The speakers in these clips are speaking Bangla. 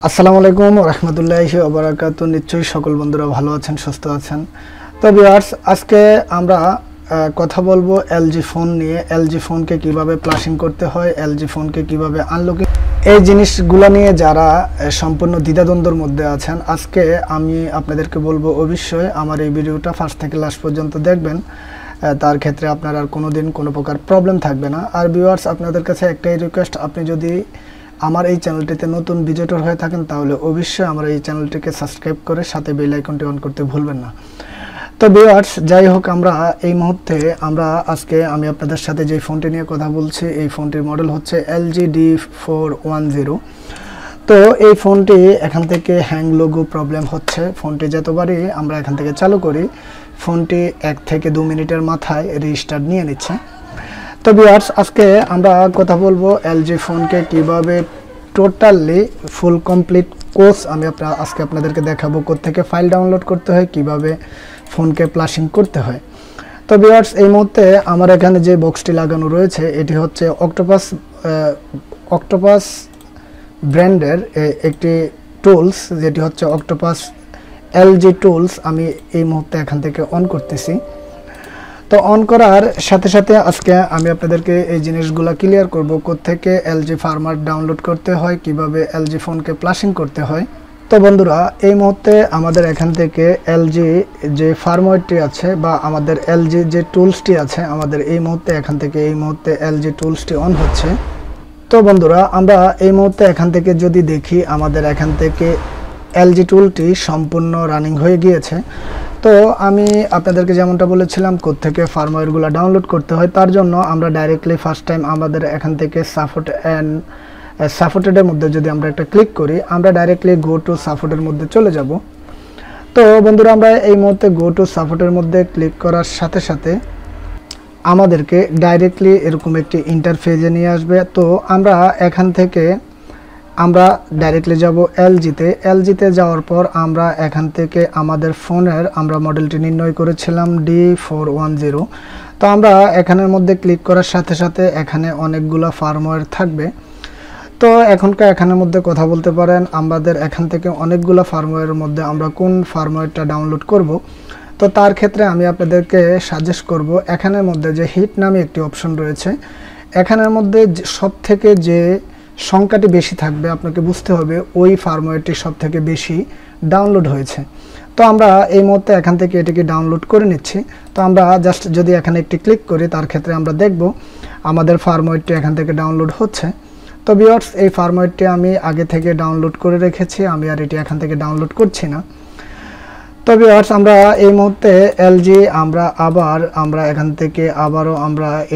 আসসালামু আলাইকুম রহমতুল্লাহি ওয়া বারাকাতুহু। নিশ্চয়ই সকল বন্ধুরা ভালো আছেন, সুস্থ আছেন। তো ভিউয়ার্স, আজকে আমরা কথা বলবো এলজি ফোন নিয়ে। এলজি ফোনকে কিভাবে প্লাশিং করতে হয়, এলজি ফোনকে কিভাবে আনলকিং, এই জিনিসগুলো নিয়ে যারা সম্পূর্ণ দ্বিধাদ্বন্দ্বের মধ্যে আছেন, আজকে আমি আপনাদেরকে বলবো অবশ্যই আমার এই ভিডিওটা ফার্স্ট থেকে লাস্ট পর্যন্ত দেখবেন। তার ক্ষেত্রে আপনার আর কোনোদিন কোনো প্রকার প্রবলেম থাকবে না। আর ভিউয়ার্স, আপনাদের কাছে একটাই রিকোয়েস্ট, আপনি যদি আমার এই চ্যানেলটিতে নতুন ভিজিটর হয়ে থাকেন তাহলে অবশ্যই আমার এই চ্যানেলটিকে সাবস্ক্রাইব করে সাথে বেল আইকনটি অন করতে ভুলবেন না। তো ভিউয়ার্স, যাই হোক, আমরা এই মুহূর্তে আজকে আমি আপনাদের সাথে যে ফোনটি নিয়ে কথা বলছি, এই ফোনটির মডেল হচ্ছে LG D410। তো এই ফোনটি এখান থেকে হ্যাং লোগো প্রবলেম হচ্ছে। ফোনটি যতবারই আমরা এখান থেকে চালু করি, ফোনটি 1 থেকে 2 মিনিটের মাথায় রিস্টার্ট নিয়ে নিচ্ছে। তো ভিউয়ার্স, আজকে আমরা কথা বলবো এলজি ফোনকে কিভাবে টোটালি ফুল কমপ্লিট কোর্স আমি আজকে আপনাদেরকে দেখাবো। কোত্থেকে ফাইল ডাউনলোড করতে হয়, কিভাবে ফোনকে প্লাশিং করতে হয়। তো ভিউয়ার্স, এই মুহূর্তে আমার এখানে যে বক্সটি লাগানো রয়েছে এটি হচ্ছে অক্টোপাস ব্র্যান্ডের একটি টুলস, যেটি হচ্ছে অক্টোপাস এলজি টুলস। আমি এই মুহূর্তে এখান থেকে অন করতেছি। তো অন করার সাথে সাথে আজকে আমি আপনাদেরকে এই জিনিসগুলো ক্লিয়ার করব, কোত্থেকে এলজি ফার্মার ডাউনলোড করতে হয়, কিভাবে এলজি ফোনকে প্লাশিং করতে হয়। তো বন্ধুরা, এই মুহূর্তে আমাদের এখান থেকে এলজি যে ফার্মওয়্যারটি আছে বা আমাদের এলজি যে টুলসটি আছে, আমাদের এই মুহূর্তে এলজি টুলসটি অন হচ্ছে। তো বন্ধুরা, আমরা এই মুহূর্তে এখান থেকে যদি দেখি, আমাদের এখান থেকে এলজি টুলটি সম্পূর্ণ রানিং হয়ে গিয়েছে। তো আমি আপনাদেরকে যেমনটা বলেছিলাম কোত্থেকে ফার্মওয়্যারগুলো ডাউনলোড করতে হয়, তার জন্য আমরা ডাইরেক্টলি ফার্স্ট টাইম আমাদের এখান থেকে সাপোর্টেডের মধ্যে যদি আমরা একটা ক্লিক করি, আমরা ডাইরেক্টলি গো টু সাপোর্টের মধ্যে চলে যাব। তো বন্ধুরা, আমরা এই মুহূর্তে গো টু সাপোর্টের মধ্যে ক্লিক করার সাথে সাথে আমাদেরকে ডাইরেক্টলি এরকম একটি ইন্টারফেসে নিয়ে আসবে। তো আমরা এখান থেকে ডাইরেক্টলি যাব এলজিতে যাওয়ার পর আমরা এখান থেকে আমাদের ফোনের মডেলটি নির্ণয় করেছিলাম D410। তো আমরা এখানের মধ্যে ক্লিক করার সাথে সাথে এখানে অনেকগুলো ফার্মওয়্যার থাকবে। তো এখানের মধ্যে কথা বলতে পারেন, আমাদের এখান থেকে অনেকগুলো ফার্মওয়্যারের মধ্যে আমরা কোন ফার্মওয়্যারটা ডাউনলোড করব। তো তার ক্ষেত্রে আমি আপনাদেরকে সাজেস্ট করব, এখানের মধ্যে যে হিট নামে একটি অপশন রয়েছে, এখানের মধ্যে সব থেকে যে সংখ্যাটি বেশি থাকবে, আপনাকে বুঝতে হবে ওই ফার্মওয়্যারটি সব থেকে বেশি ডাউনলোড হয়েছে। তো আমরা এই মুহূর্তে এখান থেকে এটিকে ডাউনলোড করে নিচ্ছি। তো আমরা জাস্ট যদি এখানে একটি ক্লিক করি, তার ক্ষেত্রে আমরা দেখব আমাদের ফার্মওয়্যারটি এখান থেকে ডাউনলোড হচ্ছে। তো ভিউয়ার্স, এই ফার্মওয়্যারটি আমি আগে থেকে ডাউনলোড করে রেখেছি, আমি আর এটি এখান থেকে ডাউনলোড করছি না। তো ভিউয়ার্স, আমরা এই মুহূর্তে এলজি আমরা এখান থেকে আবারও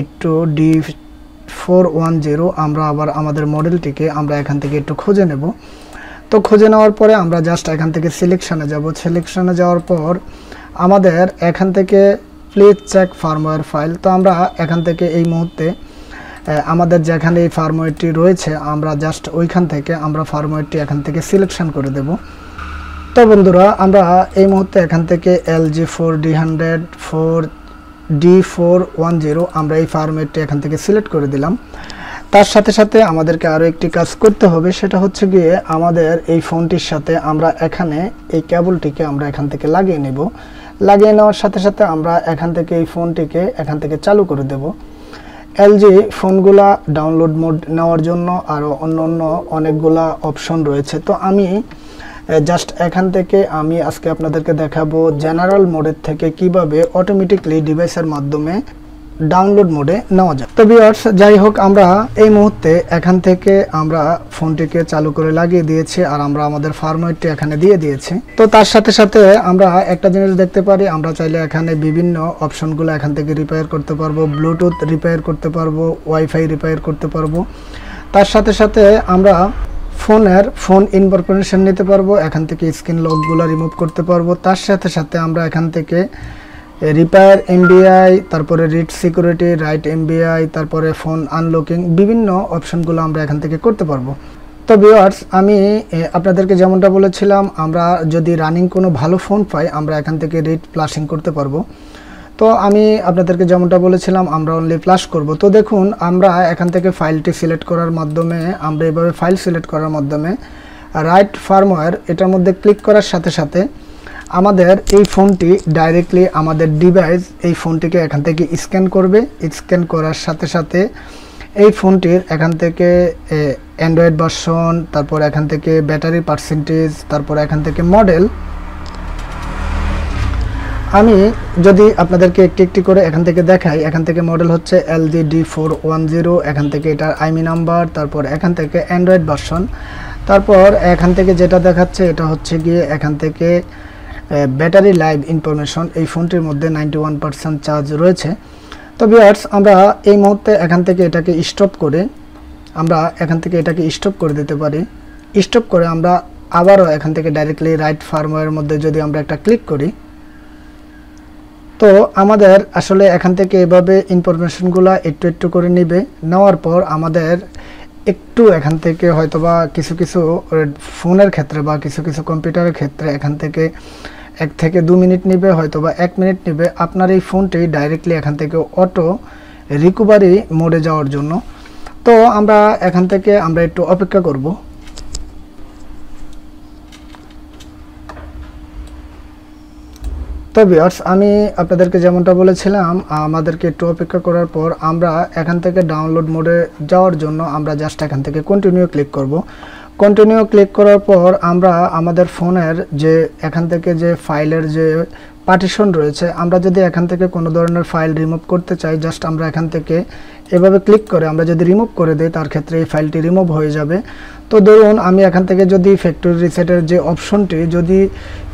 একটু D410 আবার আমাদের মডেলটিকে এখান থেকে একটু খুঁজে নেব। তো খুঁজে নেওয়ার পরে আমরা জাস্ট এখান থেকে সিলেকশনে যাব। সিলেকশনে যাওয়ার পর আমাদের এখান থেকে প্লিজ চেক ফার্মওয়্যার ফাইল। তো আমরা এখান থেকে এই মুহূর্তে আমাদের যেখানে এই ফার্মওয়্যারটি রয়েছে, আমরা জাস্ট ওইখান থেকে ফার্মওয়্যারটি এখান থেকে সিলেকশন করে দেব। তো বন্ধুরা, আমরা এই মুহূর্তে এখান থেকে D410 আমরা এই ফার্মওয়্যারটি এখান থেকে সিলেক্ট করে দিলাম। তার সাথে সাথে আমাদেরকে আরও একটি কাজ করতে হবে, সেটা হচ্ছে গিয়ে আমাদের এই ফোনটির সাথে এখানে এই কেবলটিকে এখান থেকে লাগিয়ে নেব। লাগিয়ে নেওয়ার সাথে সাথে আমরা এখান থেকে এই ফোনটিকে এখান থেকে চালু করে দেব। এলজি ফোনগুলা ডাউনলোড মোড নেওয়ার জন্য আরও অন্য অনেকগুলা অপশন রয়েছে। তো আমি জাস্ট এখান থেকে আজকে আপনাদেরকে দেখাবো জেনারেল মোডের থেকে কিভাবে অটোমেটিকলি ডিভাইসের মাধ্যমে ডাউনলোড মোডে নেওয়া যায়। তো ভিউয়ার্স, যাই হোক, আমরা এই মুহূর্তে এখান থেকে ফোনটিকে চালু করে লাগিয়ে দিয়েছি, আর আমাদের ফার্মওয়্যারটি এখানে দিয়ে দিয়েছি। তো তার সাথে সাথে আমরা একটা জিনিস দেখতে পারি, আমরা চাইলে এখানে বিভিন্ন অপশনগুলো এখান থেকে রিপেয়ার করতে পারবো, ব্লুটুথ রিপেয়ার করতে পারবো, ওয়াইফাই রিপেয়ার করতে পারবো। তার সাথে সাথে আমরা ফোন ইনফরমেশন নিতে পারবো, এখান থেকে স্ক্রিন লকগুলো রিমুভ করতে পারবো। তার সাথে সাথে আমরা এখান থেকে রিপেয়ার এমবিআই, তারপরে রিড সিকিউরিটি, রাইট এমবিআই, তারপরে ফোন আনলকিং, বিভিন্ন অপশনগুলো আমরা এখান থেকে করতে পারবো। তো ভিউয়ার্স, আমি আপনাদেরকে যেমনটা বলেছিলাম, আমরা যদি রানিং কোনো ভালো ফোন পাই, আমরা এখান থেকে রিড প্লাশিং করতে পারবো। তো আমি আপনাদেরকে যেমনটা বলেছিলাম, আমরা অনলি প্লাস করব। তো দেখুন, আমরা এখান থেকে ফাইলটি সিলেক্ট করার মাধ্যমে, আমরা এভাবে ফাইল সিলেক্ট করার মাধ্যমে রাইট ফার্মওয়্যার এটার মধ্যে ক্লিক করার সাথে সাথে আমাদের এই ফোনটি ডাইরেক্টলি আমাদের ডিভাইস এই ফোনটিকে এখান থেকে স্ক্যান করবে। স্ক্যান করার সাথে সাথে এই ফোনটির এখান থেকে অ্যান্ড্রয়েড ভার্সন, তারপর এখান থেকে ব্যাটারি পার্সেন্টেজ, তারপর এখান থেকে মডেল। আমি যদি আপনাদেরকে একটি একটি করে এখান থেকে দেখাই, এখান থেকে মডেল হচ্ছে LG D410, এখান থেকে এটার আইমি নাম্বার, তারপর এখান থেকে অ্যান্ড্রয়েড ভার্সন, তারপর এখান থেকে যেটা দেখাচ্ছে এটা হচ্ছে গিয়ে এখান থেকে ব্যাটারি লাইভ ইনফরমেশন। এই ফোনটির মধ্যে 91% চার্জ রয়েছে। তো ভিউয়ার্স, আমরা এই মুহূর্তে এখান থেকে এটাকে স্টপ করে দিতে পারি। স্টপ করে আমরা আবারও এখান থেকে ডাইরেক্টলি রাইট ফার্মওয়্যারের মধ্যে যদি আমরা একটা ক্লিক করি, তো আমাদের আসলে এখান থেকে এভাবে ইনফরমেশনগুলো একটু একটু করে নেবে। নেওয়ার পর আমাদের একটু এখান থেকে হয়তোবা কিছু কিছু ফোনের ক্ষেত্রে বা কিছু কিছু কম্পিউটারের ক্ষেত্রে এখান থেকে 1 থেকে 2 মিনিট নেবে, হয়তোবা 1 মিনিট নেবে আপনার এই ফোনটি ডাইরেক্টলি এখান থেকে অটো রিকভারি মোডে যাওয়ার জন্য। তো আমরা এখান থেকে আমরা একটু অপেক্ষা করব। তো ভিউয়ার্স, আমি আপনাদেরকে যেমনটা বলেছিলাম, আমাদেরকে একটু অপেক্ষা করার পর আমরা এখান থেকে ডাউনলোড মোডে যাওয়ার জন্য আমরা জাস্ট এখান থেকে কন্টিনিউ ক্লিক করব। কন্টিনিউ ক্লিক করার পর আমরা আমাদের ফোনের যে এখান থেকে যে ফাইলের যে পার্টিশন রয়েছে, আমরা যদি এখান থেকে কোনো ধরনের ফাইল রিমুভ করতে চাই, জাস্ট আমরা এখান থেকে এভাবে ক্লিক করে আমরা যদি রিমুভ করে দেই, তার ক্ষেত্রে এই ফাইলটি রিমুভ হয়ে যাবে। তো ধরুন আমি এখান থেকে যদি ফ্যাক্টরি রিসেটের যে অপশনটি, যদি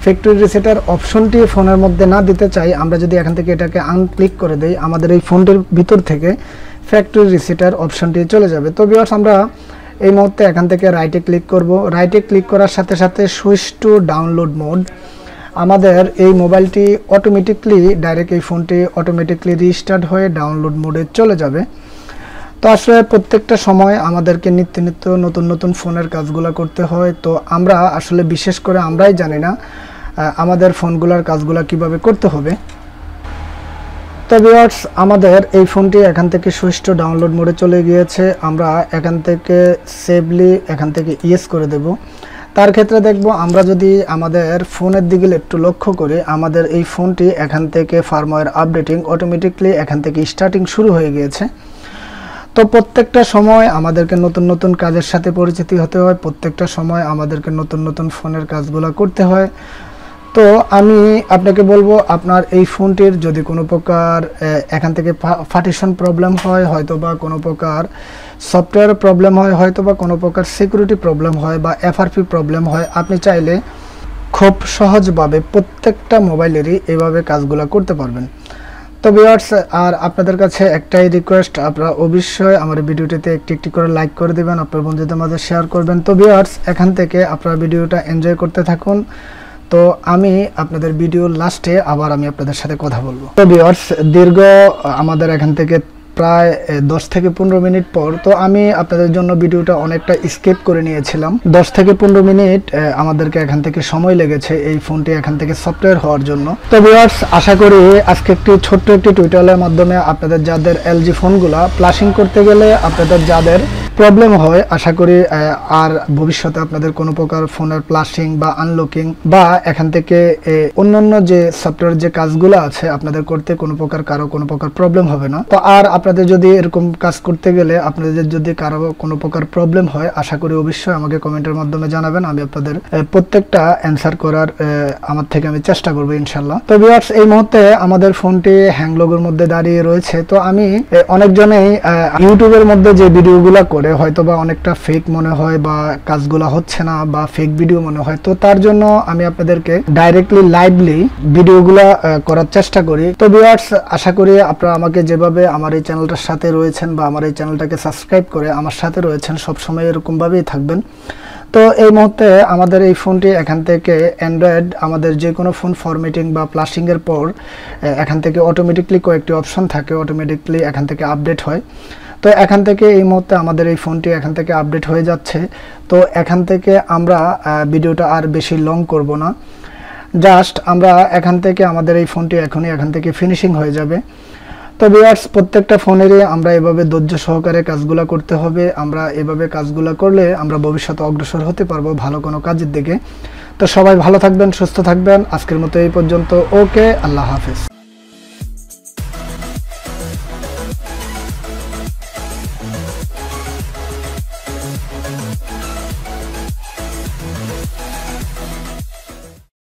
ফ্যাক্টরি রিসেটের অপশনটি ফোনের মধ্যে না দিতে চাই, আমরা যদি এখান থেকে এটাকে আনক্লিক করে দেই, আমাদের এই ফোনটির ভিতর থেকে ফ্যাক্টরি রিসেটের অপশনটি চলে যাবে। তো ভিউয়ার্স, আমরা এই মুহূর্তে এখান থেকে রাইটে ক্লিক করব। রাইটে ক্লিক করার সাথে সাথে সুইচ টু ডাউনলোড মোড, আমাদের এই মোবাইলটি অটোমেটিকলি ডাইরেক্ট এই ফোনটি অটোমেটিকলি রিস্টার্ট হয়ে ডাউনলোড মোডে চলে যাবে। তো আসলে প্রত্যেকটা সময় আমাদেরকে নিত্য নিত্য নতুন নতুন ফোনের কাজগুলো করতে হয়। তো আমরা আসলে বিশেষ করে আমরাই জানি না আমাদের ফোনগুলোর কাজগুলো কিভাবে করতে হবে। তো ভিউয়ার্স, আমাদের এই ফোনটি এখান থেকে সুইচ টু ডাউনলোড মোডে চলে গিয়েছে। আমরা এখান থেকে সেভলি এখান থেকে ইয়েস করে দেব। তার ক্ষেত্রে দেখব, আমরা যদি আমাদের ফোনের দিকে একটু লক্ষ্য করি, আমাদের এই ফোনটি এখান থেকে ফার্মওয়্যার আপডেটিং অটোমেটিকলি এখান থেকে স্টার্টিং শুরু হয়ে গিয়েছে। তো প্রত্যেকটা সময় আমাদেরকে নতুন নতুন কাজের সাথে পরিচিতি হতে হয়, প্রত্যেকটা সময় আমাদেরকে নতুন নতুন ফোনের কাজগুলো করতে হয়। তো আমি আপনাকে বলবো, আপনার এই ফোনটির যদি কোনো প্রকার এখান থেকে পার্টিশন প্রবলেম হয়, হয়তো বা কোনো প্রকার সফটওয়্যার প্রবলেম হয়, হয়তো বা কোনো প্রকার সিকিউরিটি প্রবলেম হয় বা FRP প্রবলেম হয়, আপনি চাইলে খুব সহজভাবে প্রত্যেকটা মোবাইলেরই এইভাবে কাজগুলো করতে পারবেন। তো ভিউয়ার্স, আর আপনাদের কাছে একটাই রিকোয়েস্ট, আপনারা অবশ্যই আমার ভিডিওটিতে একটি একটি করে লাইক করে দেবেন, আপনার বন্ধুদের মাঝে শেয়ার করবেন। তো ভিউয়ার্স, এখান থেকে আপনারা ভিডিওটা এনজয় করতে থাকুন। তো আমি আপনাদের ভিডিওর লাস্টে আবার আমি আপনাদের সাথে কথা বলবো। তো ভিউয়ার্স, দীর্ঘ আমাদের এখান থেকে প্রায় 10 থেকে 15 মিনিট পর, তো আমি আপনাদের জন্য ভিডিওটা অনেকটা স্কিপ করে নিয়েছিলাম। 10 থেকে 15 মিনিট আমাদেরকে এখান থেকে সময় লেগেছে এই ফোনটি এখান থেকে সফটওয়্যার হওয়ার জন্য। তো ভিউয়ার্স, আশা করি আজকে ছোট্ট একটি টিউটোরিয়ালের মাধ্যমে আপনাদের যাদের LG ফোনগুলা প্লাশিং করতে গেলে আপনাদের যাদের প্রবলেম হয়, আশা করি আর ভবিষ্যতে আপনাদের কোনো প্রকার ফোনের প্লাশিং বা আনলকিং বা এখান থেকে অন্যান্য যে সফটওয়্যার যে কাজগুলো আছে আপনাদের করতে কোনো প্রকার প্রবলেম হবে না। তো আর আপনাদের যদি এরকম কাজ করতে গেলে আপনাদের যদি কারো কোনো প্রকার প্রবলেম হয়, আশা করি অবশ্যই আমাকে কমেন্টের মাধ্যমে জানাবেন। আমি আপনাদের প্রত্যেকটা অ্যান্সার করার আমার থেকে আমি চেষ্টা করবো ইনশাল্লাহ। তো ভিউয়ার্স, এই মুহূর্তে আমাদের ফোনটি হ্যাংলগের মধ্যে দাঁড়িয়ে রয়েছে। তো আমি অনেকজনেই ইউটিউবের মধ্যে যে ভিডিওগুলো করে হয়তোবা অনেকটা ফেক মনে হয় বা কাজগুলো হচ্ছে না বা ফেক ভিডিও মনে হয়, তো তার জন্য আমি আপনাদেরকে ডাইরেক্টলি লাইভলি ভিডিওগুলো করার চেষ্টা করি। তো ভিউয়ার্স, আশা করি আপনারা আমাকে যেভাবে আমার এই চ্যানেলটার সাথে রয়েছেন বা আমার এই চ্যানেলটাকে সাবস্ক্রাইব করে আমার সাথে রয়েছেন, সবসময় এরকম ভাবেই থাকবেন। তো এই মুহূর্তে আমাদের এই ফোনটি এখান থেকে অ্যান্ড্রয়েড, আমাদের যে কোনো ফোন ফরম্যাটিং বা প্লাশিং এর পর এখান থেকে অটোমেটিকলি কয়েকটি অপশন থাকে, অটোমেটিকলি এখান থেকে আপডেট হয়। তো এখান থেকে এই মুহূর্তে আমাদের এই ফোনটি এখান থেকে আপডেট হয়ে যাচ্ছে। তো এখান থেকে আমরা ভিডিওটা আর বেশি লং করব না, জাস্ট আমরা এখান থেকে আমাদের এই ফোনটি এখনই এখান থেকে ফিনিশিং হয়ে যাবে। তো ভিউয়ার্স, প্রত্যেকটা ফোনেরই আমরা এভাবে ধৈর্য সহকারে কাজগুলো করতে হবে। আমরা এভাবে কাজগুলো করলে আমরা ভবিষ্যতে অগ্রসর হতে পারবো ভালো কোনো কাজের দিকে। তো সবাই ভালো থাকবেন, সুস্থ থাকবেন। আজকের মতো এই পর্যন্ত। ওকে, আল্লাহ হাফেজ।